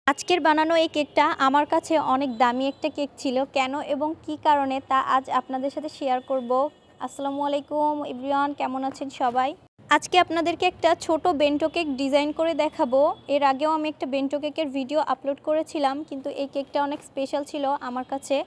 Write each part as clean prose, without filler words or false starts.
আজকের বানানো এই কেকটা আমার কাছে অনেক দামি একটা কেক ছিল। কেন এবং কি কারণে তা আজ আপনাদের সাথে শেয়ার করব। আসসালামু আলাইকুম এভরিওয়ান, কেমন আছেন সবাই? আজকে আপনাদেরকে একটা ছোট বেন্টো কেক ডিজাইন করে দেখাবো। এর আগেও আমি একটা বেন্টো কেকের ভিডিও আপলোড করেছিলাম, কিন্তু এই কেকটা অনেক স্পেশাল ছিল আমার কাছে।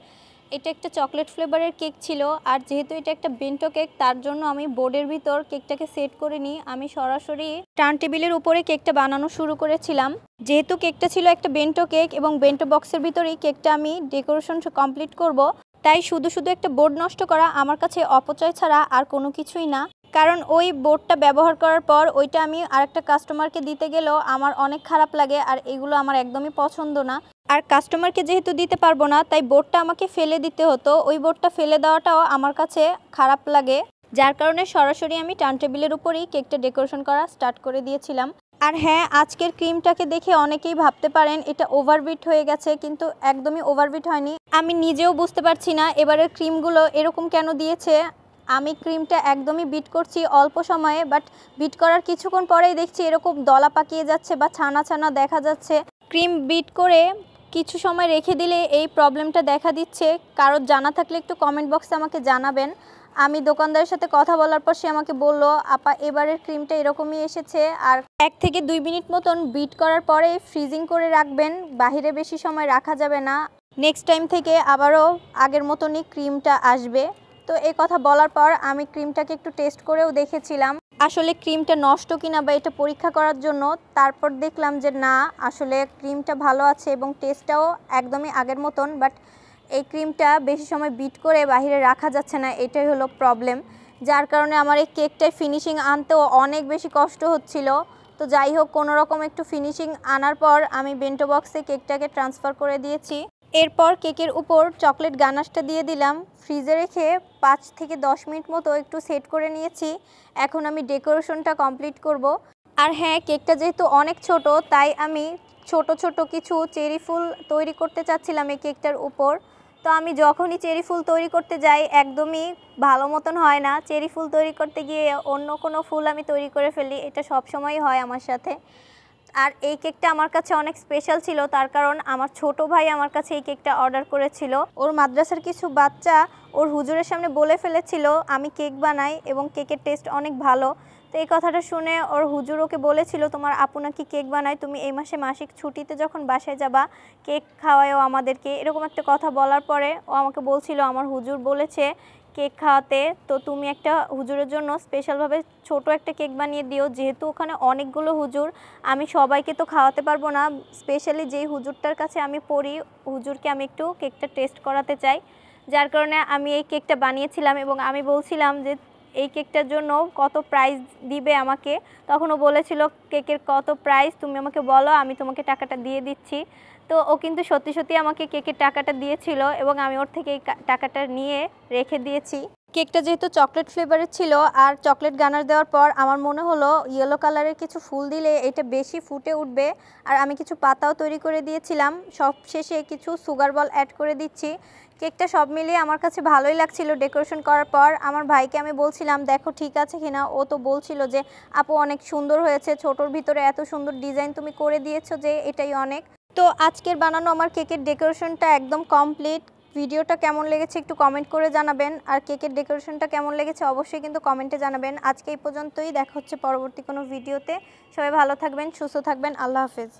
এটা একটা চকলেট ফ্লেভারের কেক ছিল, আর যেহেতু এটা একটা বেন্টো কেক তার জন্য আমি বোর্ডের ভিতর কেকটাকে সেট করে নিই। আমি সরাসরি টার্ন টেবিলের উপরে কেকটা বানানো শুরু করেছিলাম। যেহেতু কেকটা ছিল একটা বেন্টো কেক এবং বেন্টো বক্সের ভিতরেই কেকটা আমি ডেকোরেশন কমপ্লিট করব, তাই শুধু শুধু একটা বোর্ড নষ্ট করা আমার কাছে অপচয় ছাড়া আর কোনো কিছুই না। কারণ ওই বোর্ডটা ব্যবহার করার পর ওইটা আমি আরেকটা কাস্টমারকে দিতে গেলেও আমার অনেক খারাপ লাগে, আর এগুলো আমার একদমই পছন্দ না। আর কাস্টমারকে যেহেতু দিতে পারবো না, তাই বোর্ডটা আমাকে ফেলে দিতে হতো। ওই বোর্ডটা ফেলে দেওয়াটাও আমার কাছে খারাপ লাগে, যার কারণে সরাসরি আমি টার্ন টেবিলের উপরেই কেকটা ডেকোরেশন করা স্টার্ট করে দিয়েছিলাম। আর হ্যাঁ, আজকের ক্রিমটাকে দেখে অনেকেই ভাবতে পারেন এটা ওভারবিট হয়ে গেছে, কিন্তু একদমই ওভারবিট হয়নি। আমি নিজেও বুঝতে পারছি না এবারের ক্রিমগুলো এরকম কেন দিয়েছে। আমি ক্রিমটা একদমই বিট করছি অল্প সময়ে, বাট বিট করার কিছুক্ষণ পরেই দেখছি এরকম দলা পাকিয়ে যাচ্ছে বা ছানা ছানা দেখা যাচ্ছে। ক্রিম বিট করে কিছু সময় রেখে দিলে এই প্রবলেমটা দেখা দিচ্ছে। কারোর জানা থাকলে একটু কমেন্ট বক্সে আমাকে জানাবেন। আমি দোকানদারের সাথে কথা বলার পর সে আমাকে বলল, আপা এবারের ক্রিমটা এরকমই এসেছে, আর 1 থেকে 2 মিনিট মতন বিট করার পরে ফ্রিজিং করে রাখবেন, বাহিরে বেশি সময় রাখা যাবে না। নেক্সট টাইম থেকে আবারও আগের মতনই ক্রিমটা আসবে। তো এই কথা বলার পর আমি ক্রিমটাকে একটু টেস্ট করেও দেখেছিলাম আসলে ক্রিমটা নষ্ট কিনা বা এটা পরীক্ষা করার জন্য। তারপর দেখলাম যে না, আসলে ক্রিমটা ভালো আছে এবং টেস্টটাও একদমই আগের মতন। বাট এই ক্রিমটা বেশি সময় বিট করে বাইরে রাখা যাচ্ছে না, এটাই হলো প্রবলেম। যার কারণে আমার এই কেকটায় ফিনিশিং আনতেও অনেক বেশি কষ্ট হচ্ছিল। তো যাই হোক, কোনো রকম একটু ফিনিশিং আনার পর আমি বেন্টো বক্সে কেকটাকে ট্রান্সফার করে দিয়েছি। এরপর কেকের উপর চকলেট গানাশটা দিয়ে দিলাম। ফ্রিজে রেখে 5 থেকে 10 মিনিট মতো একটু সেট করে নিয়েছি। এখন আমি ডেকোরেশনটা কমপ্লিট করব। আর হ্যাঁ, কেকটা যেহেতু অনেক ছোট, তাই আমি ছোট ছোট কিছু চেরি ফুল তৈরি করতে চাচ্ছিলাম এই কেকটার উপর। তো আমি যখনই চেরি ফুল তৈরি করতে যাই একদমই ভালো মতন হয় না। চেরি ফুল তৈরি করতে গিয়ে অন্য কোনো ফুল আমি তৈরি করে ফেলি, এটা সবসময়ই হয় আমার সাথে। আর এই কেকটা আমার কাছে অনেক স্পেশাল ছিল, তার কারণ আমার ছোট ভাই আমার কাছে এই কেকটা অর্ডার করেছিল। ওর মাদ্রাসার কিছু বাচ্চা ওর হুজুরের সামনে বলে ফেলেছিল আমি কেক বানাই এবং কেকের টেস্ট অনেক ভালো। তো এই কথাটা শুনে ওর হুজুর ওকে বলেছিল, তোমার আপু নাকি কেক বানায়, তুমি এই মাসে মাসিক ছুটিতে যখন বাসায় যাবা কেক খাওয়ায়ও আমাদেরকে। এরকম একটা কথা বলার পরে ও আমাকে বলছিল আমার হুজুর বলেছে কেক খাওয়াতে, তো তুমি একটা হুজুরের জন্য স্পেশালভাবে ছোট একটা কেক বানিয়ে দিও। যেহেতু ওখানে অনেকগুলো হুজুর, আমি সবাইকে তো খাওয়াতে পারবো না। স্পেশালি যেই হুজুরটার কাছে আমি পড়ি, হুজুরকে আমি একটু কেকটা টেস্ট করাতে চাই। যার কারণে আমি এই কেকটা বানিয়েছিলাম এবং আমি বলছিলাম যে এই কেকটার জন্য কত প্রাইস দিবে আমাকে। তখন ও বলেছিল কেকের কত প্রাইস তুমি আমাকে বলো, আমি তোমাকে টাকাটা দিয়ে দিচ্ছি। তো ও কিন্তু সত্যি সত্যি আমাকে কেকের টাকাটা দিয়েছিল এবং আমি ওর থেকে এই টাকাটা নিয়ে রেখে দিয়েছি। কেকটা যেহেতু চকলেট ফ্লেভারের ছিল আর চকলেট গানার দেওয়ার পর আমার মনে হলো ইয়েলো কালারের কিছু ফুল দিলে এটা বেশি ফুটে উঠবে। আর আমি কিছু পাতাও তৈরি করে দিয়েছিলাম। সব শেষে কিছু সুগার বল অ্যাড করে দিচ্ছি। কেকটা সব মিলিয়ে আমার কাছে ভালোই লাগছিল ডেকোরেশন করার পর। আমার ভাইকে আমি বলছিলাম দেখো ঠিক আছে কিনা, ও তো বলছিল যে আপু অনেক সুন্দর হয়েছে, ছোটোর ভিতরে এত সুন্দর ডিজাইন তুমি করে দিয়েছো যে এটাই অনেক। তো আজকের বানানো আমার কেকের ডেকোরেশনটা একদম কমপ্লিট। ভিডিওটা কেমন লেগেছে একটু কমেন্ট করে জানাবেন, আর কেকের ডেকোরেশনটা কেমন লেগেছে অবশ্যই কিন্তু কমেন্টে জানাবেন। আজকে এই পর্যন্তই, দেখা হচ্ছে পরবর্তী কোনো ভিডিওতে। সবাই ভালো থাকবেন, সুস্থ থাকবেন, আল্লাহ হাফেজ।